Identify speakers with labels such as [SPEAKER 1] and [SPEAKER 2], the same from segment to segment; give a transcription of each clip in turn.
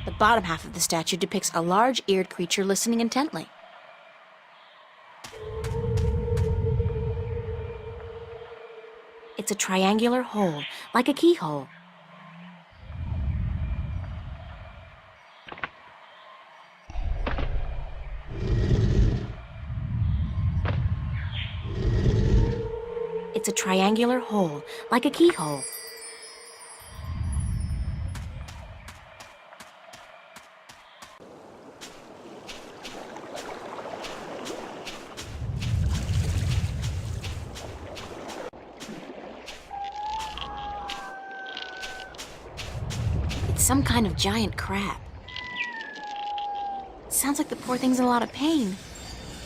[SPEAKER 1] The bottom half of the statue depicts a large-eared creature listening intently. It's a triangular hole, like a keyhole. It's a triangular hole, like a keyhole. It's some kind of giant crab. Sounds like the poor thing's in a lot of pain.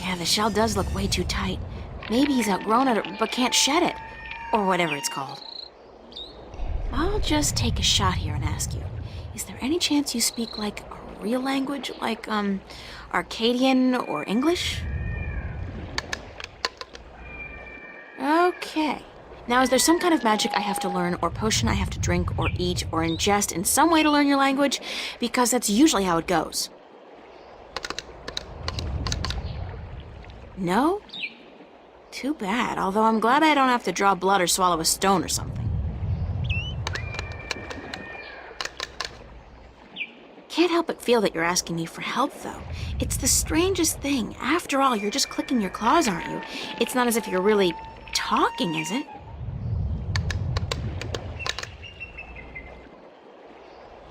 [SPEAKER 1] Yeah, the shell does look way too tight. Maybe he's outgrown it, but can't shed it. Or whatever it's called. I'll just take a shot here and ask you, is there any chance you speak, like, a real language? Like, Arcadian or English? Okay. Now, is there some kind of magic I have to learn, or potion I have to drink, or eat, or ingest in some way to learn your language? Because that's usually how it goes. No? Too bad, although I'm glad I don't have to draw blood or swallow a stone or something. Can't help but feel that you're asking me for help, though. It's the strangest thing. After all, you're just clicking your claws, aren't you? It's not as if you're really talking, is it?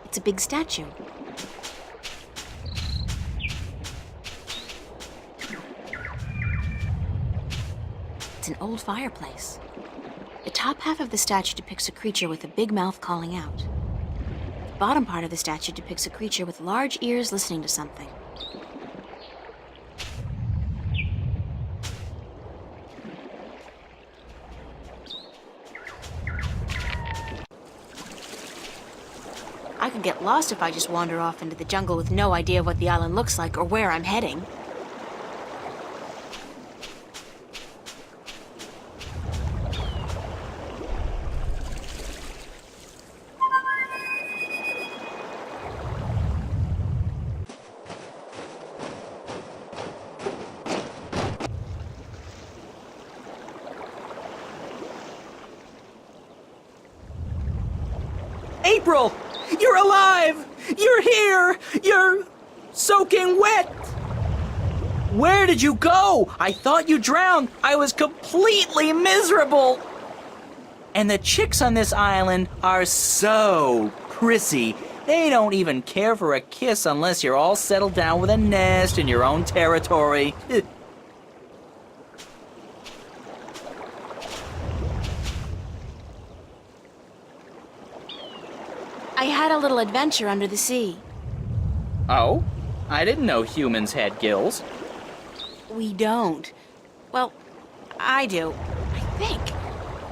[SPEAKER 1] It's a big statue. It's an old fireplace. The top half of the statue depicts a creature with a big mouth calling out. The bottom part of the statue depicts a creature with large ears listening to something. I could get lost if I just wander off into the jungle with no idea of what the island looks like or where I'm heading.
[SPEAKER 2] April! You're alive! You're here! You're soaking wet! Where did you go? I thought you drowned. I was completely miserable. And the chicks on this island are so prissy. They don't even care for a kiss unless you're all settled down with a nest in your own territory.
[SPEAKER 1] I had a little adventure under the sea.
[SPEAKER 2] Oh? I didn't know humans had gills.
[SPEAKER 1] We don't. Well, I do, I think.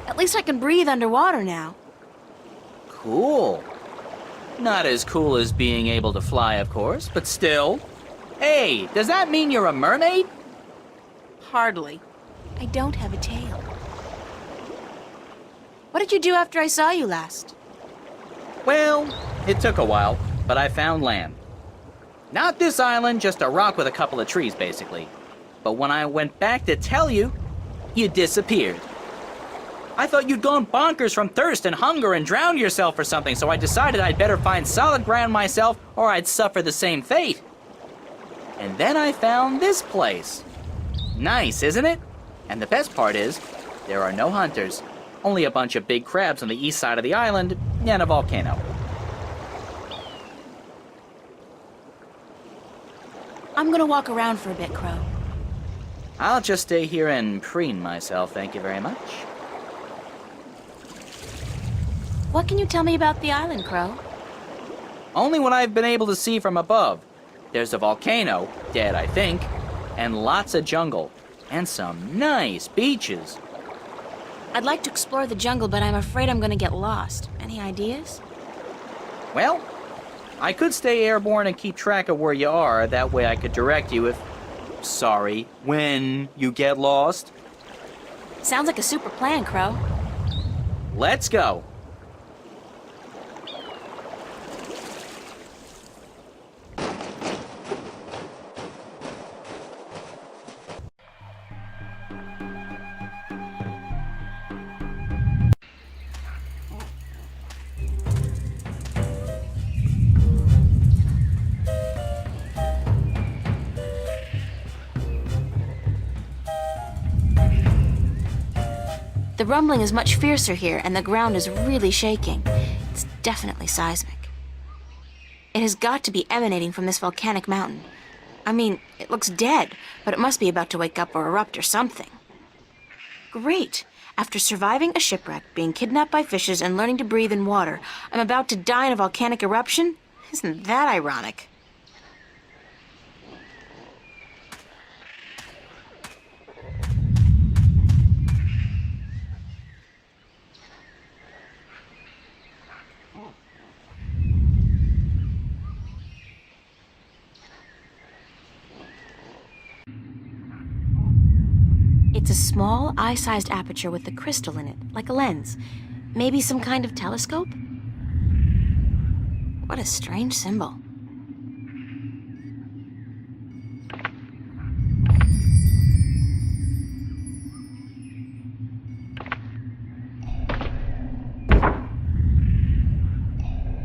[SPEAKER 1] At least I can breathe underwater now.
[SPEAKER 2] Cool. Not as cool as being able to fly, of course, but still. Hey, does that mean you're a mermaid?
[SPEAKER 1] Hardly. I don't have a tail. What did you do after I saw you last?
[SPEAKER 2] Well, it took a while, but I found land. Not this island, just a rock with a couple of trees, basically. But when I went back to tell you, you disappeared. I thought you'd gone bonkers from thirst and hunger and drowned yourself or something, so I decided I'd better find solid ground myself or I'd suffer the same fate. And then I found this place. Nice, isn't it? And the best part is, there are no hunters. Only a bunch of big crabs on the east side of the island and a volcano.
[SPEAKER 1] I'm gonna walk around for a bit, Crow.
[SPEAKER 2] I'll just stay here and preen myself, thank you very much.
[SPEAKER 1] What can you tell me about the island, Crow?
[SPEAKER 2] Only what I've been able to see from above. There's a volcano, dead I think, and lots of jungle, and some nice beaches.
[SPEAKER 1] I'd like to explore the jungle, but I'm afraid I'm gonna get lost. Any ideas?
[SPEAKER 2] Well, I could stay airborne and keep track of where you are. That way I could direct you when you get lost.
[SPEAKER 1] Sounds like a super plan, Crow.
[SPEAKER 2] Let's go.
[SPEAKER 1] rumbling is much fiercer here, and the ground is really shaking. It's definitely seismic. It has got to be emanating from this volcanic mountain. I mean, it looks dead, but it must be about to wake up or erupt or something. Great! After surviving a shipwreck, being kidnapped by fishes, and learning to breathe in water, I'm about to die in a volcanic eruption? Isn't that ironic? It's a small, eye-sized aperture with a crystal in it, like a lens. Maybe some kind of telescope? What a strange symbol.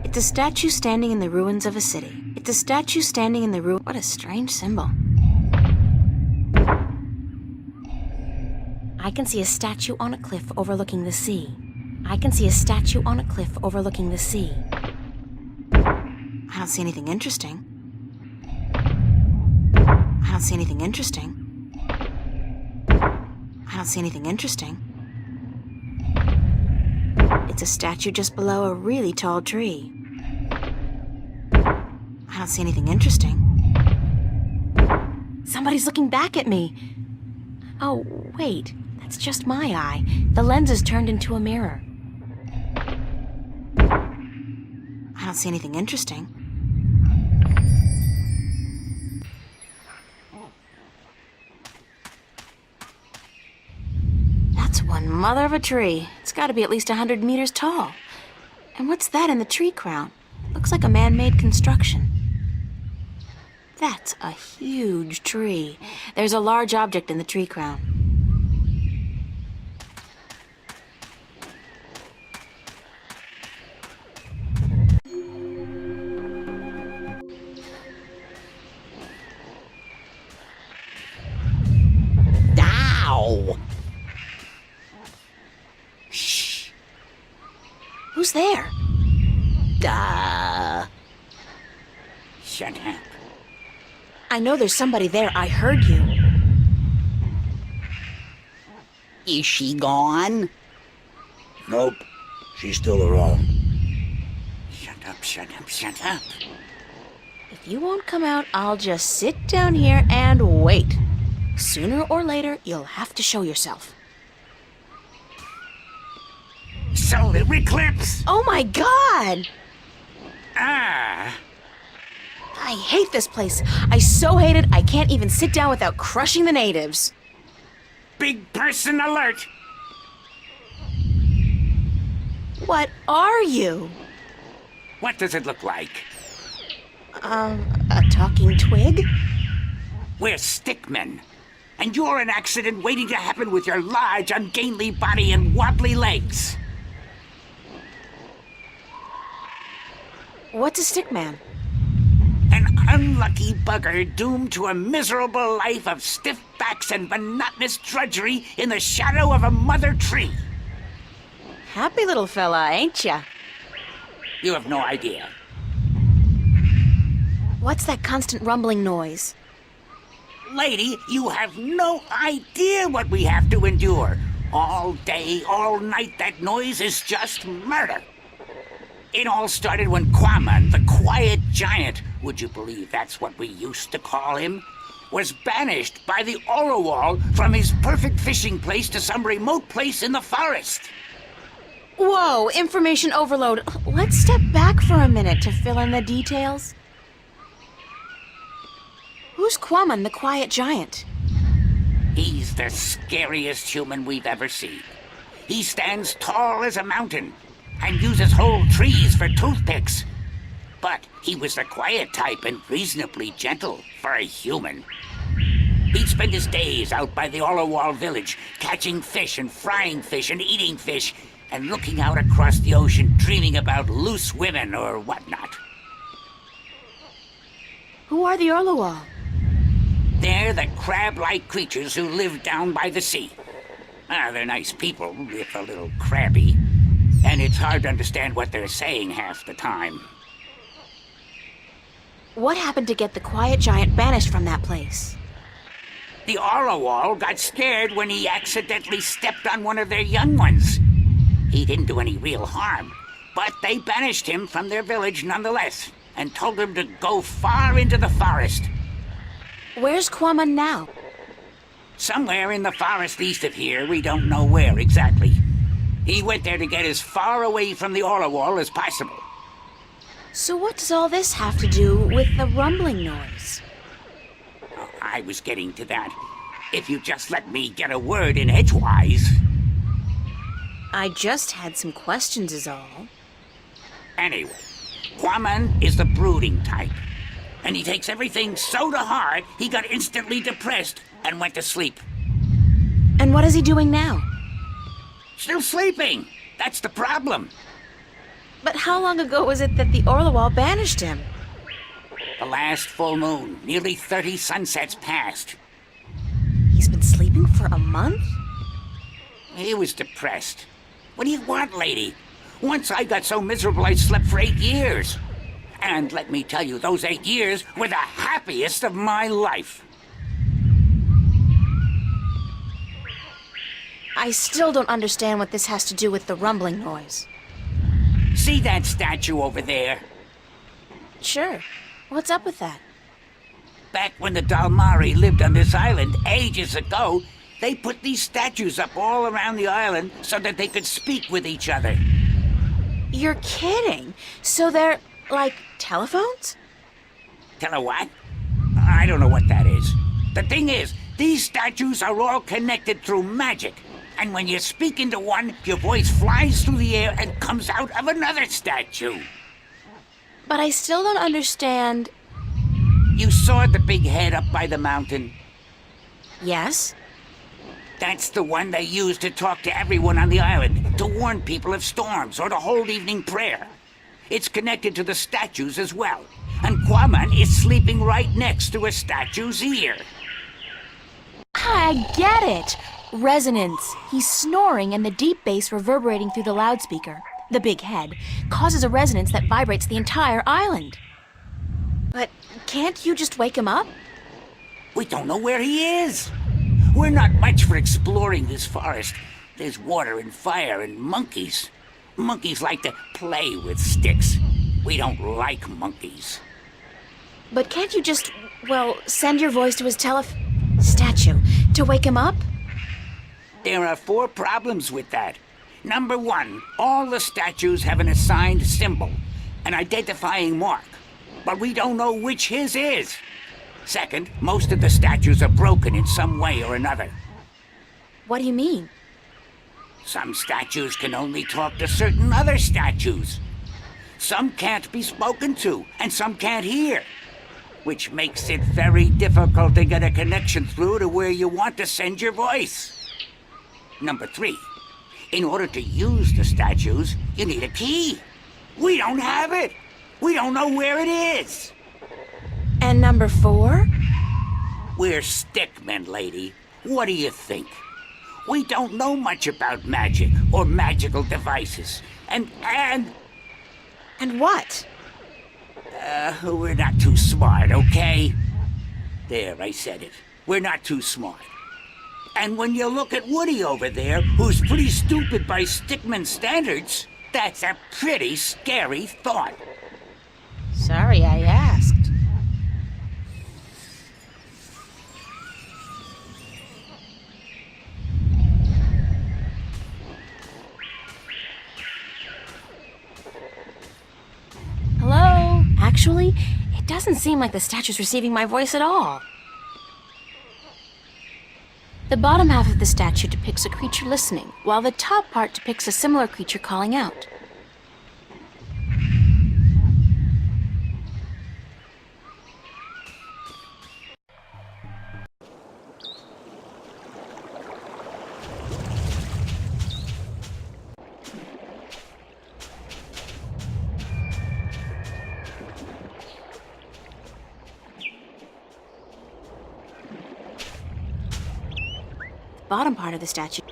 [SPEAKER 1] It's a statue standing in the ruins of a city. It's a statue standing in the ruin. What a strange symbol. I can see a statue on a cliff overlooking the sea. I can see a statue on a cliff overlooking the sea. I don't see anything interesting. I don't see anything interesting. I don't see anything interesting. It's a statue just below a really tall tree. I don't see anything interesting. Somebody's looking back at me. Oh, wait. That's just my eye. The lens is turned into a mirror. I don't see anything interesting. That's one mother of a tree. It's got to be at least 100 meters tall. And what's that in the tree crown? Looks like a man-made construction. That's a huge tree. There's a large object in the tree crown. Shh. Who's there?
[SPEAKER 3] Shut up.
[SPEAKER 1] I know there's somebody there. I heard you.
[SPEAKER 3] Is she gone?
[SPEAKER 4] Nope. She's still around.
[SPEAKER 3] Shut up, shut up, shut up.
[SPEAKER 1] If you won't come out, I'll just sit down here and wait. Sooner or later, you'll have to show yourself.
[SPEAKER 3] Solar eclipse!
[SPEAKER 1] Oh my God!
[SPEAKER 3] Ah!
[SPEAKER 1] I hate this place. I so hate it, I can't even sit down without crushing the natives.
[SPEAKER 3] Big person alert!
[SPEAKER 1] What are you?
[SPEAKER 3] What does it look like?
[SPEAKER 1] A talking twig?
[SPEAKER 3] We're stickmen. And you're an accident waiting to happen with your large, ungainly body and wobbly legs.
[SPEAKER 1] What's a stickman?
[SPEAKER 3] An unlucky bugger doomed to a miserable life of stiff backs and monotonous drudgery in the shadow of a mother tree.
[SPEAKER 1] Happy little fella, ain't ya?
[SPEAKER 3] You have no idea.
[SPEAKER 1] What's that constant rumbling noise?
[SPEAKER 3] Lady, you have no idea what we have to endure. All day, all night, that noise is just murder. It all started when Quaman, the quiet giant, would you believe that's what we used to call him, was banished by the Orowal from his perfect fishing place to some remote place in the forest.
[SPEAKER 1] Whoa, information overload. Let's step back for a minute to fill in the details. Who's Quaman, the quiet giant?
[SPEAKER 3] He's the scariest human we've ever seen. He stands tall as a mountain and uses whole trees for toothpicks. But he was the quiet type and reasonably gentle for a human. He'd spend his days out by the Orowal village, catching fish and frying fish and eating fish, and looking out across the ocean, dreaming about loose women or whatnot.
[SPEAKER 1] Who are the Orowal?
[SPEAKER 3] They're the crab-like creatures who live down by the sea. They're nice people, if a little crabby. And it's hard to understand what they're saying half the time.
[SPEAKER 1] What happened to get the quiet giant banished from that place?
[SPEAKER 3] The Orowal got scared when he accidentally stepped on one of their young ones. He didn't do any real harm, but they banished him from their village nonetheless, and told him to go far into the forest.
[SPEAKER 1] Where's Quamon now?
[SPEAKER 3] Somewhere in the forest east of here, we don't know where exactly. He went there to get as far away from the Orowal as possible.
[SPEAKER 1] So what does all this have to do with the rumbling noise?
[SPEAKER 3] I was getting to that. If you just let me get a word in edgewise.
[SPEAKER 1] I just had some questions is all.
[SPEAKER 3] Anyway, Quamon is the brooding type. And he takes everything so to heart, he got instantly depressed and went to sleep.
[SPEAKER 1] And what is he doing now?
[SPEAKER 3] Still sleeping. That's the problem.
[SPEAKER 1] But how long ago was it that the Orowal banished him?
[SPEAKER 3] The last full moon, nearly 30 sunsets passed.
[SPEAKER 1] He's been sleeping for a month?
[SPEAKER 3] He was depressed. What do you want, lady? Once I got so miserable I slept for 8 years. And let me tell you, those 8 years were the happiest of my life.
[SPEAKER 1] I still don't understand what this has to do with the rumbling noise.
[SPEAKER 3] See that statue over there?
[SPEAKER 1] Sure. What's up with that?
[SPEAKER 3] Back when the Dalmari lived on this island ages ago, they put these statues up all around the island so that they could speak with each other.
[SPEAKER 1] You're kidding? So they're, like, telephones?
[SPEAKER 3] Tell her what? I don't know what that is. The thing is, these statues are all connected through magic. And when you speak into one, your voice flies through the air and comes out of another statue.
[SPEAKER 1] But I still don't understand.
[SPEAKER 3] You saw the big head up by the mountain?
[SPEAKER 1] Yes?
[SPEAKER 3] That's the one they use to talk to everyone on the island, to warn people of storms or to hold evening prayer. It's connected to the statues as well. And Quamon is sleeping right next to a statue's ear.
[SPEAKER 1] I get it! Resonance. He's snoring and the deep bass reverberating through the loudspeaker, the big head, causes a resonance that vibrates the entire island. But can't you just wake him up?
[SPEAKER 3] We don't know where he is. We're not much for exploring this forest. There's water and fire and monkeys. Monkeys like to play with sticks. We don't like monkeys.
[SPEAKER 1] But can't you just, well, send your voice to his statue to wake him up?
[SPEAKER 3] There are 4 problems with that. Number 1, all the statues have an assigned symbol, an identifying mark, but we don't know which his is. Second, most of the statues are broken in some way or another.
[SPEAKER 1] What do you mean?
[SPEAKER 3] Some statues can only talk to certain other statues. Some can't be spoken to, and some can't hear, which makes it very difficult to get a connection through to where you want to send your voice. Number 3, in order to use the statues, you need a key. We don't have it. We don't know where it is.
[SPEAKER 1] And number 4?
[SPEAKER 3] We're stickmen, lady. What do you think? We don't know much about magic or magical devices. And
[SPEAKER 1] what?
[SPEAKER 3] we're not too smart, okay? There, I said it. We're not too smart. And when you look at Woody over there, who's pretty stupid by stickman standards, that's a pretty scary thought.
[SPEAKER 1] Sorry I asked. Hello? Actually, it doesn't seem like the statue's receiving my voice at all. The bottom half of the statue depicts a creature listening, while the top part depicts a similar creature calling out. The bottom part of the statue